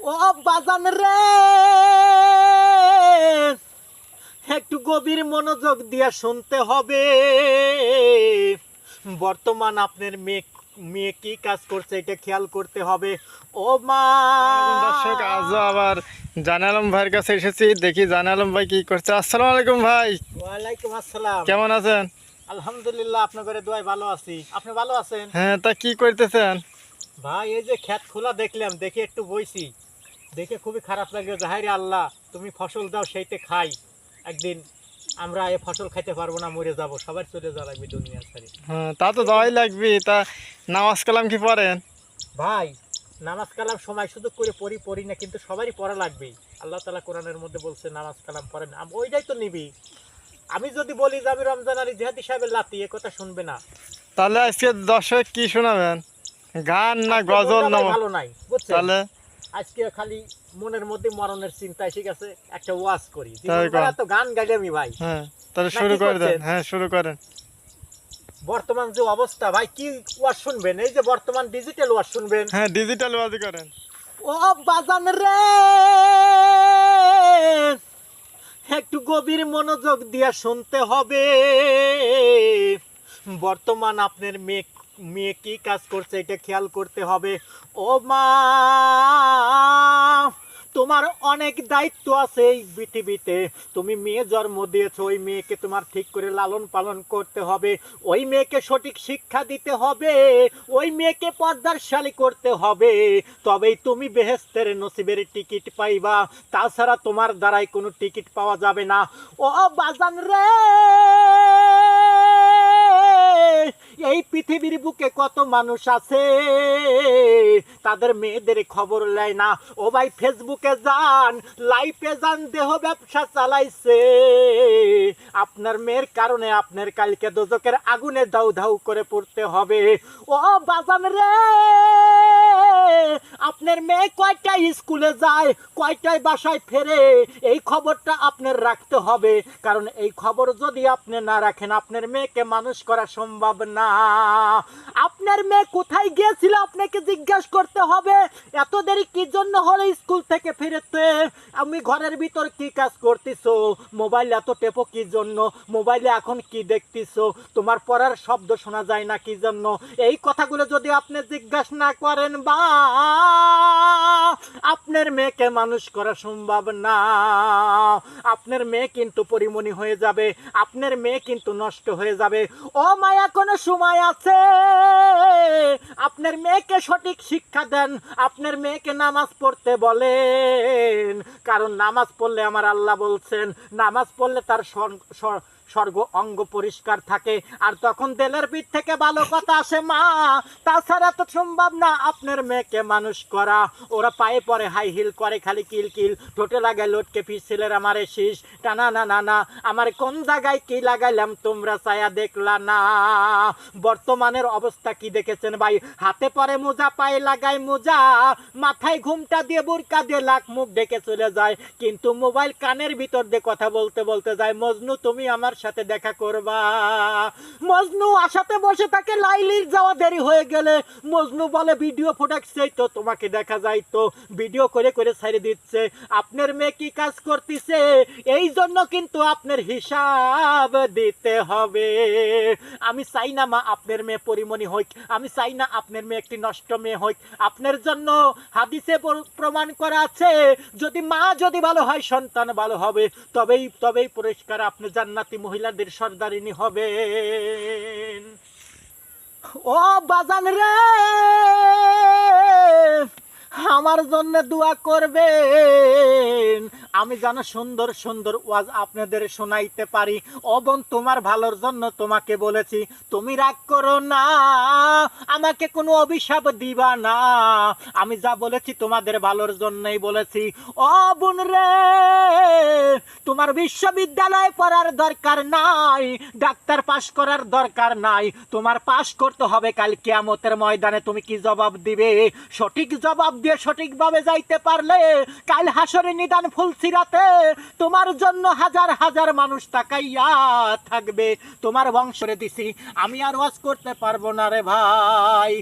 ও বাজান রে, একটু গভীর মনোযোগ দিয়া শুনতে হবে। বর্তমান আপনার মেয়ে মেয়ে কি কাজ করছে এটা খেয়াল করতে হবে। ও মা, দর্শক আজও আবার জান আলম ভাইয়ের কাছে এসেছি, দেখি জান আলম ভাই কি করছে। আসসালামু আলাইকুম ভাই, ওয়ালাইকুম আসসালাম। কেমন আছেন? আলহামদুলিল্লাহ, আপনার ঘরে দোয়ায় ভালো আছি। আপনি ভালো আছেন? হ্যাঁ, তা কি করতেছেন? ভাই এই যে ক্ষেত খোলা দেখলাম, দেখে একটু বইছি, দেখে খুবই খারাপ লাগলো যে হায় রে আল্লাহ, তুমি ফসল দাও সেইতে খাই, একদিন আমরা এই ফসল খাইতে পারবো না, মরে যাব, সবার চলে যাওয়া লাগবে দুনিয়া ছেড়ে। হ্যাঁ, তা তো যাওয়াই লাগবে। তা নামাজ কালাম কি পড়েন? ভাই নামাজ কালাম সময় সুযোগ করে পড়ি না, কিন্তু সবারই পড়া লাগবে। আল্লাহ তাআলা কোরআনের মধ্যে বলছে নামাজ কালাম পড়েন, ওইটাই তো নিবি। আমি যদি বলি যে আমি রমজান আলী জিহাদি সাহেবের লাতি, এ কথা শুনবে না। তাহলে আজকে দর্শক কি শোনাবেন, গান না আজকে গজল মনটা না? ভাই ভালো নাই, বুঝছেন? তাহলে আজকে খালি মনের মধ্যে মরণের চিন্তা, ঠিক আছে, একটা ওয়াজ করি। তাই কর। তো গান গাইলে আমি ভাই। হ্যাঁ, তাহলে না, শুরু কি করে দেন। করছেন? হ্যাঁ, শুরু করেন। বর্তমান যে অবস্থা ভাই, কি ওয়াজ শুনবেন? এই যে বর্তমান ডিজিটাল ওয়াজ শুনবেন। হ্যাঁ, ডিজিটাল ওয়াজি করেন। ও বাজান রে, একটু গভীর মনোযোগ দিয়া শুনতে হবে। বর্তমান আপনার মেয়ে মেয়ে কি কাজ করছে এটা খেয়াল করতে হবে। ও মা, তোমার অনেক দায়িত্ব আছে এই পৃথিবীতে। তুমি মেয়ে জন্ম দিয়েছো, ওই মেয়েকে তোমার ঠিক করে লালন পালন করতে হবে, ওই মেয়েকে সঠিক শিক্ষা দিতে হবে, ওই মেয়েকে পর্দারশালী করতে হবে, তবেই তুমি বেহেশতের নসিবের টিকিট পাইবা। তাছাড়া তোমার দ্বারাই কোনো টিকিট পাওয়া যাবে না। ও বাজান রে, এই পৃথিবীর বুকে কত মানুষ আছে তাদের মেয়েদের খবর নেয় না। ও ভাই ফেসবুকে যান, লাইফে যান, দেহ ব্যবসা চালাইছে। আপনার মেয়ের কারণে আপনার কালকে দোজকের আগুনে দাউ ধাউ করে পড়তে হবে। ও বাজান রে, আপনার মেয়ে কয়টায় স্কুলে যায়, কয়টায় বাসায় ফেরে, এই খবরটা আপনার রাখতে হবে। কারণ এই খবর যদি আপনি না রাখেন, আপনার মেয়েকে মানুষ করা সম্ভব না। আপনার মেয়ে কোথায় গিয়েছিল আপনাকে জিজ্ঞাসা করতে হবে। এত দেরি কি জন্য হলো স্কুল থেকে ফিরতে? আমি ঘরের ভিতর কি কাজ করতেছো? মোবাইল এত টেপো কি জন্য? মোবাইলে এখন কি দেখতেছো? তোমার পড়ার শব্দ শোনা যায় না কি জন্য? এই কথাগুলো যদি আপনি জিজ্ঞাসা না করেন, বা আপনার মেয়েকে মানুষ করা সম্ভব না। আপনার মেয়ে কিন্তু পরিমণি হয়ে যাবে, আপনার মেয়ে কিন্তু নষ্ট হয়ে যাবে। ও মায়া, কোনো সময় আছে, আপনার মেয়েকে সঠিক শিক্ষা দেন, আপনার মেয়েকে নামাজ পড়তে বলেন। কারণ নামাজ পড়লে আমার আল্লাহ বলছেন, নামাজ পড়লে তার স্বর্গ অঙ্গ পরিষ্কার থাকে, আর তখন দেলের পিঠ থেকে ভালো কথা আসে মা। তাছাড়া তো সম্ভব না আপনার মেয়েকে মানুষ করা। ওরা পায়ে পরে হাই হিল করে, খালি কিল কিল, ঠোঁটে লাগায় লটকে পিছিলের আমারে শীষ টানা না না না, আমার কোন জায়গায় কি লাগাইলাম তোমরা ছায়া দেখলা না। বর্তমানের অবস্থা কি দেখেছেন ভাই? হাতে পরে মোজা, পায়ে লাগায় মোজা, মাথায় ঘুমটা দিয়ে বোরকা দিয়ে লাখ মুখ ডেকে চলে যায়, কিন্তু মোবাইল কানের ভিতর দিয়ে কথা বলতে বলতে যায়, মজনু তুমি আমার সাথে দেখা করবা। মজনু আশাতে বসে থাকে, লাইলির যাওয়া দেরি হয়ে গেলে মজনু বলে ভিডিও ফোটাচ্ছেই তো, তোমাকে দেখা যায় তো, ভিডিও করে করে ছেড়ে দিচ্ছে। আপনার মেয়ে কি কাজ করতেছে, এই জন্য কিন্তু আপনার হিসাব দিতে হবে। আমি চাই না মা আপনার মেয়ে পরিমণি হইক, আমি চাই না আপনার মেয়ে একটি নষ্ট মেয়ে হইক। আপনার জন্য হাদিসে প্রমাণ করা আছে, যদি মা যদি ভালো হয়, সন্তান ভালো হবে, তবেই তবেই পুরস্কার আপনি জান্নাতি মহিলাদের সর্দারিনী হবেন। ও বাজান রে, আমার জন্য দোয়া করবেন, আমি যেন সুন্দর সুন্দর ওয়াজ আপনাদের শোনাইতে পারি। ও বোন, তোমার ভালোর জন্য তোমাকে বলেছি, তুমি রাগ করো না, আমাকে কোনো অভিশাপ দিবা না, আমি যা বলেছি তোমাদের ভালোর জন্যই বলেছি। ও বোন রে, তোমার বিশ্ববিদ্যালয়ে পড়ার দরকার নাই, ডাক্তার পাশ করার দরকার নাই, তোমার পাশ করতে হবে কাল কিয়ামতের ময়দানে। তুমি কি জবাব দিবে? সঠিক জবাব দিয়ে সঠিকভাবে যাইতে পারলে কাল হাসরে নিদান ফুলসিরাতে তোমার জন্য হাজার হাজার মানুষ তাকাইয়া থাকবে। তোমার বংশরে দিছি, আমি আর ওয়াজ করতে পারবো না রে ভাই।